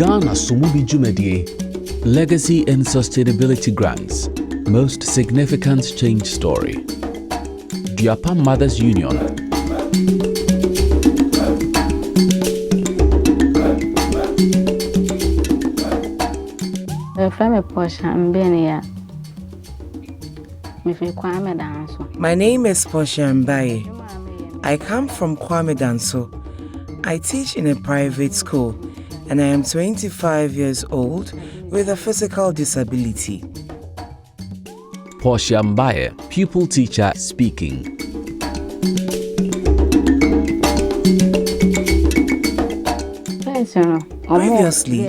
Ghana Sumubi Jumedie, Legacy and Sustainability Grants, Most Significant Change Story. Duapa Mothers Union. Portia, My name is Portia Mbaye. I come from Kwame Danso. I teach in a private school and I am 25 years old with a physical disability. Portia Mbaye, pupil teacher speaking. Previously,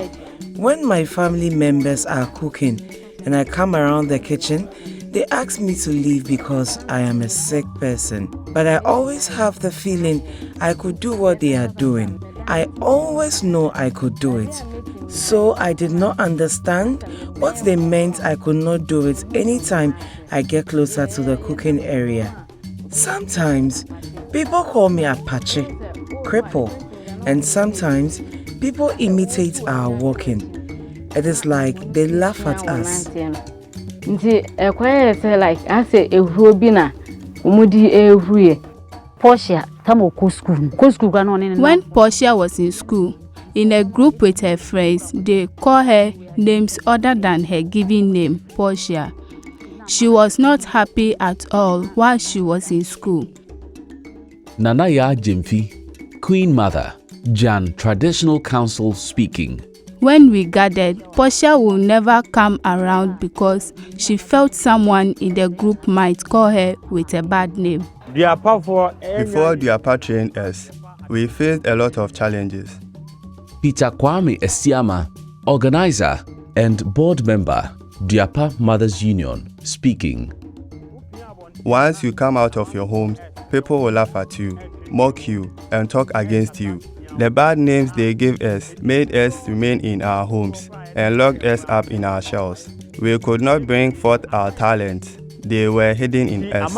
when my family members are cooking and I come around the kitchen, they ask me to leave because I am a sick person. But I always have the feeling I could do what they are doing. I always know I could do it. So I did not understand what they meant I could not do it anytime I get closer to the cooking area. Sometimes people call me Apache, cripple, and sometimes people imitate our walking. It is like they laugh at us. Portia, when Portia was in school, in a group with her friends, they call her names other than her given name, Portia. She was not happy at all while she was in school. Nanaya Jimfi, Queen Mother, Jan Traditional Council speaking. When we gathered, Portia will never come around because she felt someone in the group might call her with a bad name. Before Duapa trained us, we faced a lot of challenges. Peter Kwame Esiama, organizer and board member, Duapa Mothers Union, speaking. Once you come out of your homes, people will laugh at you, mock you, and talk against you. The bad names they gave us made us remain in our homes and locked us up in our shells. We could not bring forth our talents. They were hidden in us.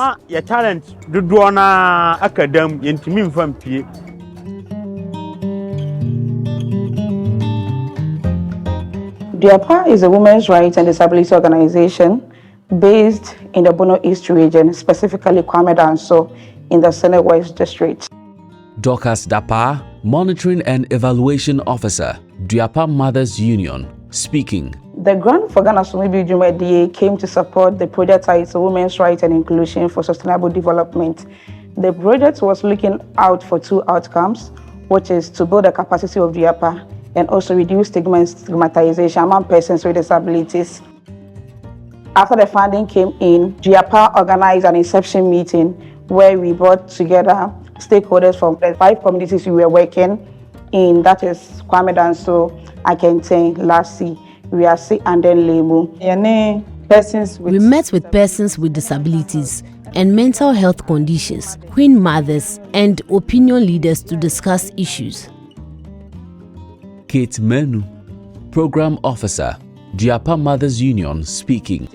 Duapa is a women's rights and disability organization based in the Bono East region, specifically Kwame Danso in the Sene West District. Dorcas Dapa, Monitoring and Evaluation Officer, Duapa Mothers Union, speaking. The grant for Ghana Sumubi Jumedie came to support the project titled Women's Rights and Inclusion for Sustainable Development. The project was looking out for two outcomes, which is to build the capacity of Duapa and also reduce stigma and stigmatization among persons with disabilities. After the funding came in, Duapa organized an inception meeting where we brought together stakeholders from the 5 communities we were working in, that is Kwame Danso, Akenten, Lassi, Riasi, and then Lemu. We met with persons with disabilities and mental health conditions, queen mothers, and opinion leaders to discuss issues. Kate Menu, Program Officer, Duapa Mothers Union, speaking.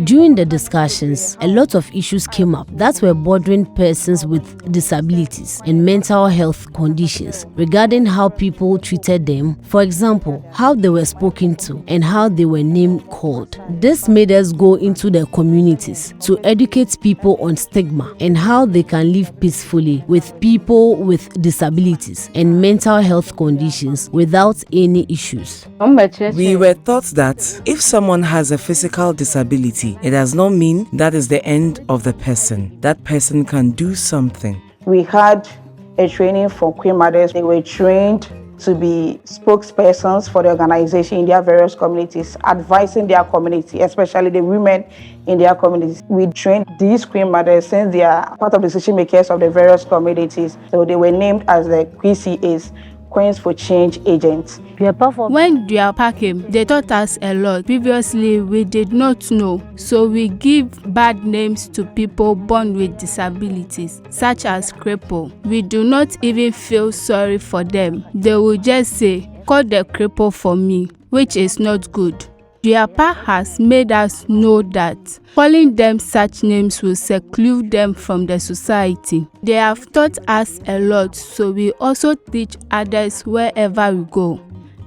During the discussions, a lot of issues came up that were bothering persons with disabilities and mental health conditions regarding how people treated them, for example, how they were spoken to and how they were name called. This made us go into the communities to educate people on stigma and how they can live peacefully with people with disabilities and mental health conditions without any issues. We were taught that if someone has a physical disability, it does not mean that is the end of the person. That person can do something. We had a training for queen mothers. They were trained to be spokespersons for the organization in their various communities, advising their community, especially the women in their communities. We trained these queen mothers since they are part of the decision makers of the various communities. So they were named as the QCAs, Queens for Change Agents. When Duapa came, they taught us a lot. Previously, we did not know, so we give bad names to people born with disabilities, such as cripple. We do not even feel sorry for them. They will just say, "Call the cripple for me," which is not good. Duapa has made us know that calling them such names will seclude them from the society. They have taught us a lot, so we also teach others wherever we go.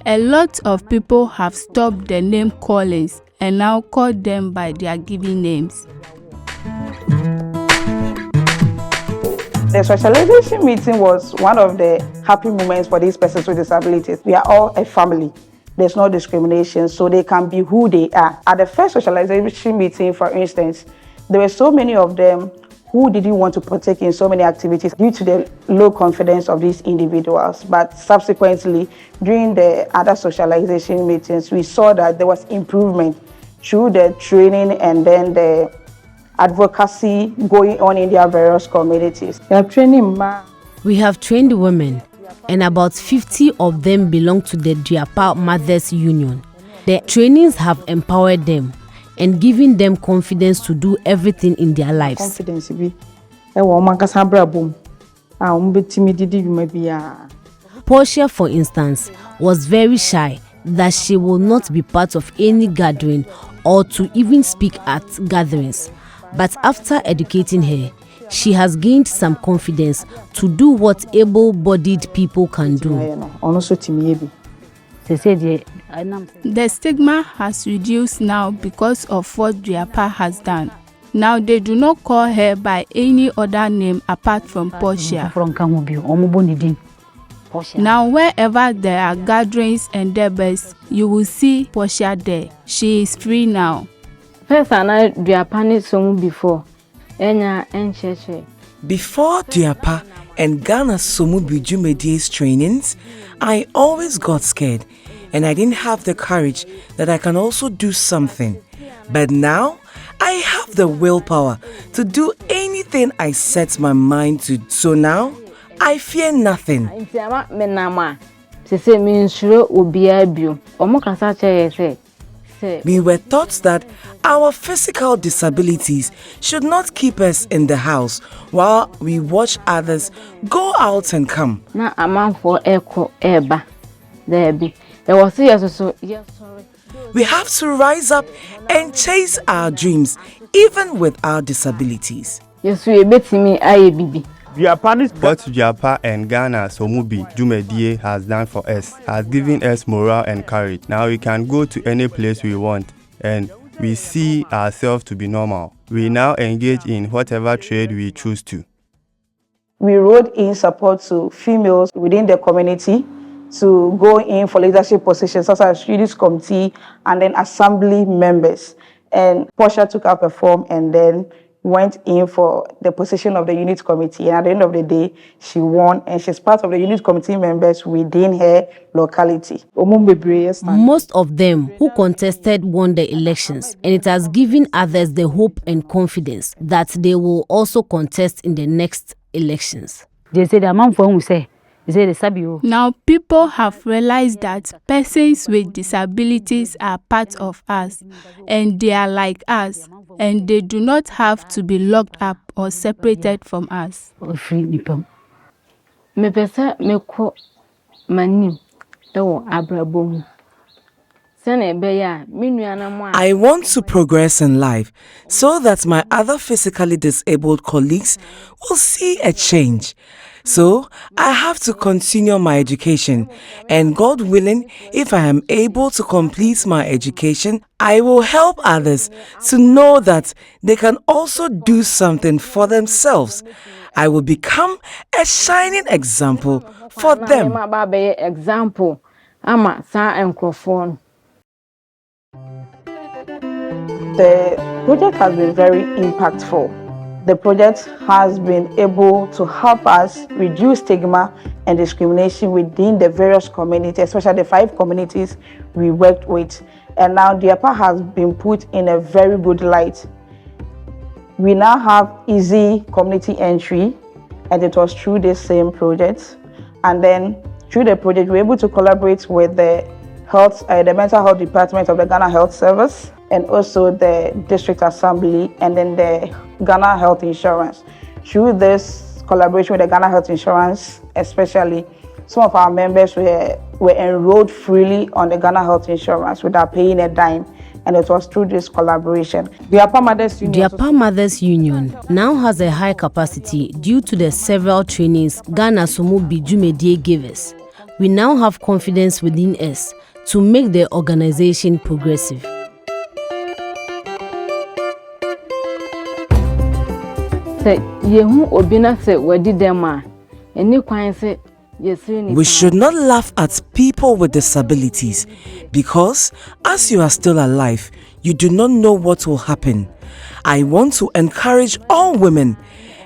A lot of people have stopped the name callings and now call them by their given names. The socialization meeting was one of the happy moments for these persons with disabilities. We are all a family. There's no discrimination, so they can be who they are. At the first socialization meeting, for instance, there were so many of them who didn't want to partake in so many activities due to the low confidence of these individuals. But subsequently, during the other socialization meetings, we saw that there was improvement through the training and then the advocacy going on in their various communities. We have trained women, and about 50 of them belong to the Duapa Mothers Union. The trainings have empowered them and given them confidence to do everything in their lives. Portia, for instance, was very shy that she will not be part of any gathering or to even speak at gatherings. But after educating her, she has gained some confidence to do what able-bodied people can do. The stigma has reduced now because of what Duapa has done. Now they do not call her by any other name apart from Portia. Now wherever there are gatherings and debates, you will see Portia there. She is free now. Before Duapa and Ghana Somu Bijumedie's trainings, I always got scared and I didn't have the courage that I can also do something. But now, I have the willpower to do anything I set my mind to. So now, I fear nothing. We were taught that our physical disabilities should not keep us in the house while we watch others go out and come. We have to rise up and chase our dreams, even with our disabilities. What Duapa and Ghana Somubi Jumedie has done for us has given us morale and courage. Now we can go to any place we want and we see ourselves to be normal. We now engage in whatever trade we choose to. We wrote in support to females within the community to go in for leadership positions such as Swedish committee and then assembly members. And Portia took up a form and then went in for the position of the unit committee. And at the end of the day, she won and she's part of the unit committee members within her locality. Most of them who contested won the elections, and it has given others the hope and confidence that they will also contest in the next elections. Now people have realized that persons with disabilities are part of us and they are like us and they do not have to be locked up or separated from us. I want to progress in life so that my other physically disabled colleagues will see a change. So I have to continue my education, and God willing, if I am able to complete my education, I will help others to know that they can also do something for themselves. I will become a shining example for them. The project has been very impactful. The project has been able to help us reduce stigma and discrimination within the various communities, especially the 5 communities we worked with. And now Duapa has been put in a very good light. We now have easy community entry, and it was through this same project. And then through the project, we were able to collaborate with the mental health department of the Ghana Health Service, and also the district assembly, and then the Ghana Health Insurance. Through this collaboration with the Ghana Health Insurance, especially, some of our members were enrolled freely on the Ghana Health Insurance without paying a dime, and it was through this collaboration. Duapa Mothers Union now has a high capacity due to the several trainings Ghana Somu Bijumedie gave us. we now have confidence within us to make the organization progressive. We should not laugh at people with disabilities because as you are still alive, you do not know what will happen. I want to encourage all women,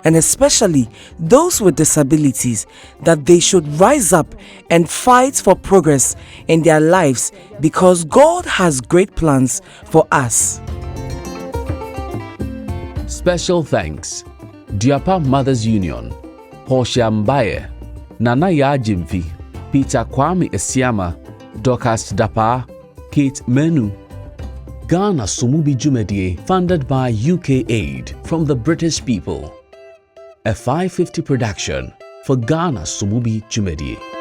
and especially those with disabilities, that they should rise up and fight for progress in their lives because God has great plans for us. Special thanks. Duapa Mothers Union, Portia Mbaye, Nana Yajimfi, Peter Kwame Esiama, Dorcas Dapa, Kate Menu. Ghana Sumubi Jumedie, funded by UK Aid from the British people. A 550 production for Ghana Sumubi Jumedie.